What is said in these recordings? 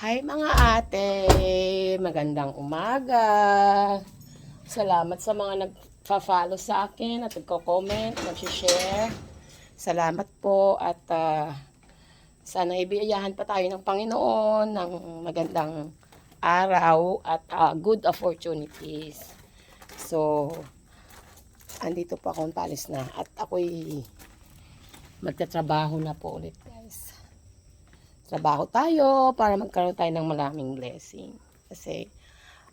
Hi mga ate, magandang umaga. Salamat sa mga nagfa-follow sa akin at nagko-comment, nag-share. Salamat po at sana ibiyayahan pa tayo ng Panginoon ng magandang araw at good opportunities. So, andito po akong palis na at ako'y magtatrabaho na po ulit, guys. Trabaho tayo para magkaroon tayo ng maraming blessing. Kasi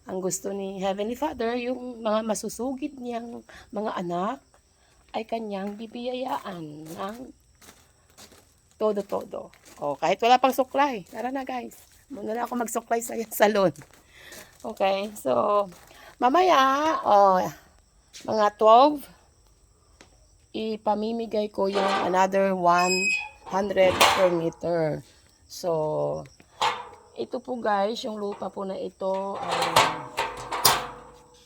ang gusto ni Heavenly Father, yung mga masusugid niyang mga anak ay kanyang bibiyayaan ng todo-todo. O, kahit wala pang suklay. Tara na, guys. Muna na ako magsuklay sa salon. Okay, so mamaya, mga 12, ipamimigay ko yung another 100 per meter. So, ito po guys, yung lupa po na ito ay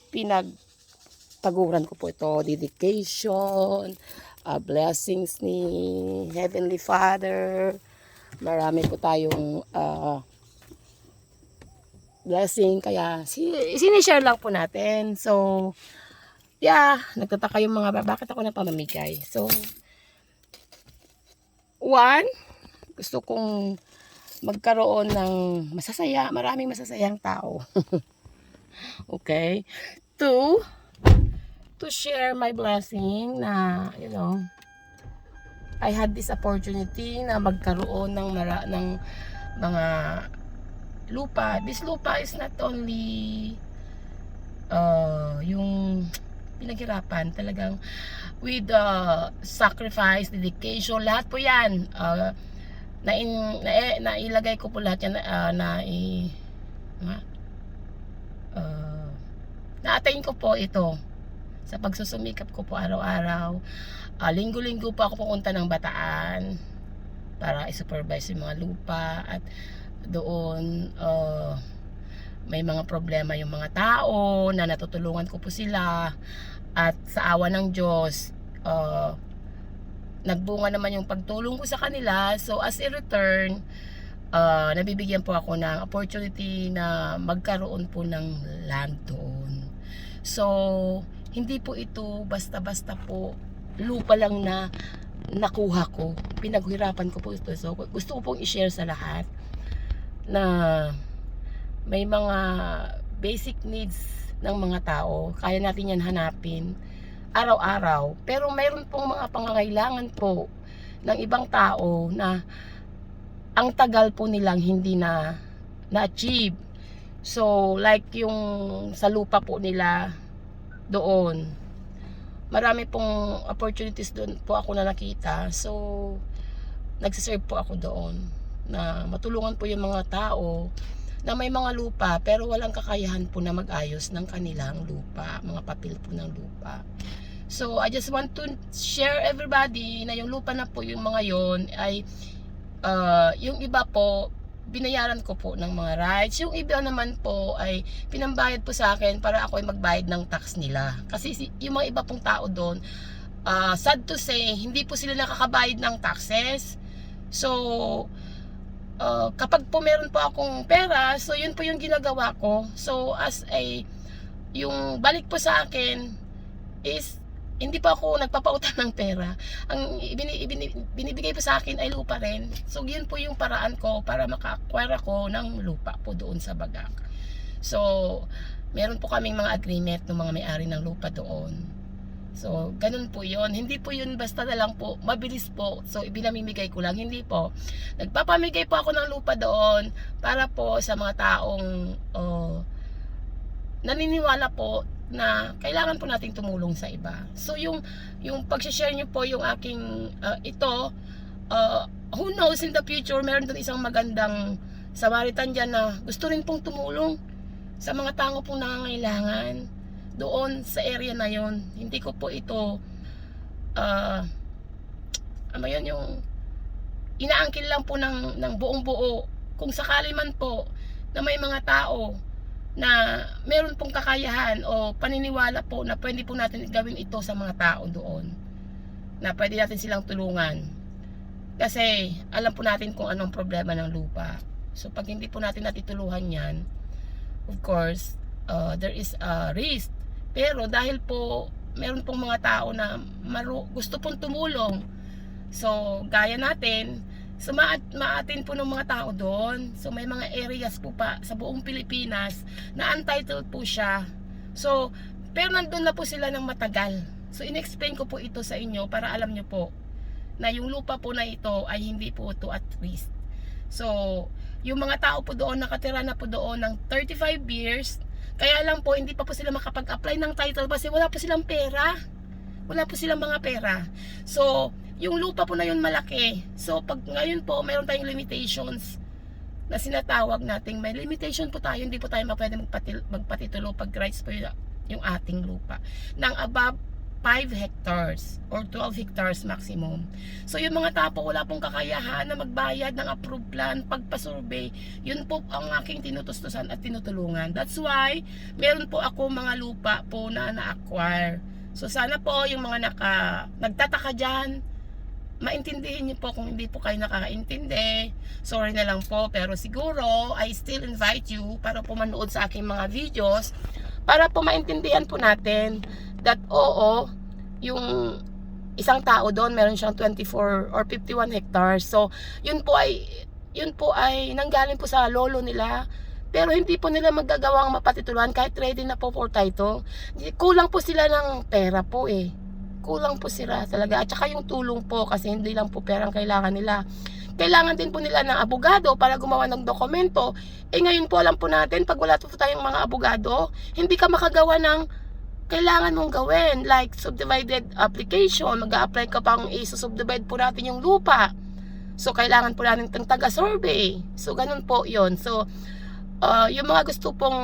pinagtaguran ko po ito, dedication, blessings ni Heavenly Father. Marami po tayong blessing, kaya sinishare lang po natin. So, yeah, nagtataka yung mga bakit ako nagpamamigay. So, gusto kong magkaroon ng maraming masasayang tao. Okay? 2, to share my blessing na, I had this opportunity na magkaroon ng mga lupa. This lupa is not only yung pinaghirapan, talagang with sacrifice, dedication, lahat po yan. Nailagay ko po lahat yan, na-attain ko po ito sa pagsusumikap ko po araw-araw. Linggo-linggo po ako pupunta ng Bataan para i-supervise yung mga lupa, at doon may mga problema yung mga tao na natutulungan ko po sila, at sa awa ng Diyos nagbunga naman yung pagtulong ko sa kanila. So as a return, nabibigyan po ako ng opportunity na magkaroon po ng land doon. So hindi po ito basta-basta po lupa lang na nakuha ko, pinaghirapan ko po ito. So gusto ko pong i-share sa lahat na may mga basic needs ng mga tao, kaya natin yan hanapin araw-araw, pero mayroon pong mga pangangailangan po ng ibang tao na ang tagal po nilang hindi na-achieve. So like yung sa lupa po nila doon, marami pong opportunities doon po ako na nakita. So nagsiserve po ako doon na matulungan po yung mga tao na may mga lupa pero walang kakayahan po na mag-ayos ng kanilang lupa, mga papel po ng lupa. So I just want to share everybody na yung lupa na po yung mga yon ay yung iba po binayaran ko po ng mga rights, yung iba naman po ay pinambayad po sa akin para ako ay magbayad ng tax nila. Kasi yung mga iba pong tao doon, sad to say, hindi po sila nakakabayad ng taxes. So kapag po meron po akong pera, so yun po yung ginagawa ko. So yung balik po sa akin is hindi pa ako nagpapautang ng pera. Ang binibigay po sa akin ay lupa rin. So yun po yung paraan ko para maka-acquire ako ng lupa po doon sa Bagak. So meron po kaming mga agreement ng mga may-ari ng lupa doon. So ganun po yun. Hindi po yun basta na lang po, mabilis po. So ibinamimigay ko lang, hindi po. Nagpapamigay po ako ng lupa doon para po sa mga taong naniniwala po na kailangan po nating tumulong sa iba. So yung pag-share nyo po yung aking ito, who knows in the future, meron doon isang magandang Samaritan dyan na gusto rin pong tumulong sa mga tao pong nangangailangan doon sa area na yon. Hindi ko po ito yung inaangkin lang po ng buong buo. Kung sakali man po na may mga tao na meron pong kakayahan o paniniwala po na pwede po natin gawin ito sa mga tao doon, na pwede natin silang tulungan, kasi alam po natin kung anong problema ng lupa. So pag hindi po natin natituluhan yan, of course, there is a risk. Pero dahil po meron pong mga tao na gusto pong tumulong, so gaya natin, so maatin po ng mga tao doon. So may mga areas po pa sa buong Pilipinas na untitled po siya. So pero nandun na po sila ng matagal. So in-explain ko po ito sa inyo para alam nyo po na yung lupa po na ito ay hindi po to at risk. So yung mga tao po doon, nakatira na po doon ng 35 years, kaya lang po hindi pa po sila makapag-apply ng title kasi wala po silang pera. Wala po silang mga pera. So yung lupa po na yun malaki. So pag ngayon po mayroon tayong limitations na sinatawag nating, may limitation po tayo, hindi po tayo pwede magpatitulo pag rights po yung ating lupa ng above 5 hectares or 12 hectares maximum. So yung mga tao wala pong kakayahan na magbayad ng approved plan pagpa-survey, yun po ang aking tinutustusan at tinutulungan. That's why meron po ako mga lupa po na na-acquire. So sana po yung mga nagtataka dyan, maintindihin niyo po. Kung hindi po kayo nakakaintindi, sorry na lang po, pero siguro I still invite you para po manood sa aking mga videos para po maintindihan po natin that oo, yung isang tao doon meron siyang 24 or 51 hectares. So yun po ay nanggaling po sa lolo nila, pero hindi po nila magagawang mapatituluhan kahit ready na po for title. Kulang po sila ng pera po eh. Kulang po sila talaga. At saka yung tulong po, kasi hindi lang po perang kailangan nila. Kailangan din po nila ng abogado para gumawa ng dokumento. Eh ngayon po alam po natin, pag wala po tayong mga abogado, hindi ka makagawa ng kailangan mong gawin. Like subdivided application, mag-a-apply ka pang i-subdivide po natin yung lupa. So kailangan po natin ng taga-survey. So ganun po yon. So yung mga gusto pong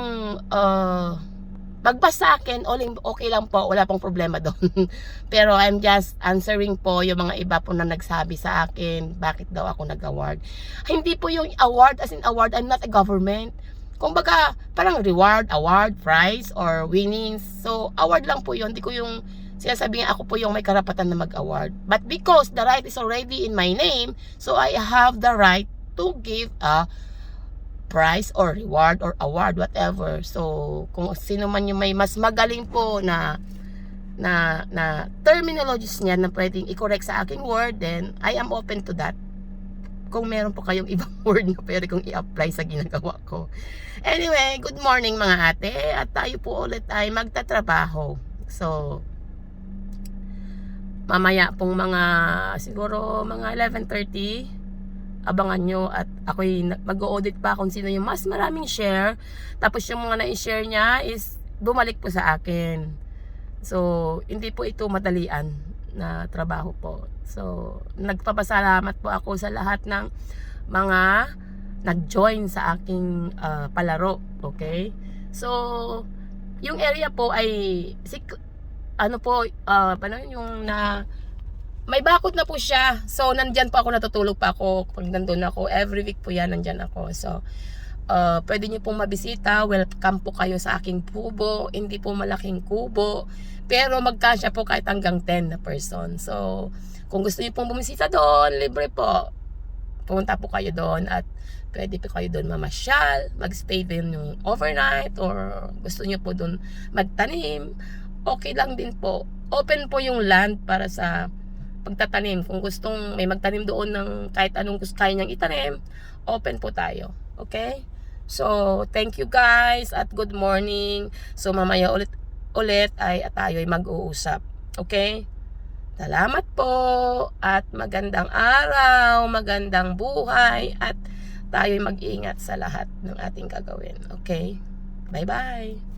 magbasa sa akin, okay lang po, wala pong problema doon. Pero I'm just answering po yung mga iba po na nagsabi sa akin, bakit daw ako nag-award. Hindi po yung award as in award, I'm not a government. Kumbaga, parang reward, award, prize, or winnings. So, award lang po yun. Hindi ko yung sinasabi nga ako po yung may karapatan na mag-award. But because the right is already in my name, so I have the right to give a prize or reward or award, whatever. So kung sino man yung may mas magaling po na terminologies niya na pwedeng i-correct sa aking word, then I am open to that. Kung meron po kayong ibang word na pwede kong i-apply sa ginagawa ko. Anyway, good morning mga ate, at tayo po ulit ay magtatrabaho. So mamaya pong siguro mga 11:30, abangan nyo, at ako'y mag-audit pa kung sino yung mas maraming share, tapos yung mga na-share niya is bumalik po sa akin. So hindi po ito madalian na trabaho po. So nagpapasalamat po ako sa lahat ng mga nag-join sa aking palaro. Okay, so yung area po ay yung may bakod na po siya. So nandyan po ako, natutulog pa ako pag nandun ako. Every week po yan, nandyan ako. So pwede nyo pong mabisita. Welcome po kayo sa aking kubo. Hindi po malaking kubo, pero magkasya po kahit hanggang 10 na person. So kung gusto nyo pong bumisita doon, libre po. Pumunta po kayo doon, at pwede po kayo doon mamasyal, magstay din yung overnight, or gusto nyo po doon magtanim, okay lang din po. Open po yung land para sa pagtatanim. Kung gustong may magtanim doon ng kahit anong gusto kaya niyang itanim, open po tayo. Okay? So, thank you guys at good morning. So, mamaya ulit ay tayo ay mag-uusap. Okay? Salamat po at magandang araw, magandang buhay, at tayo ay mag-iingat sa lahat ng ating gagawin. Okay? Bye-bye!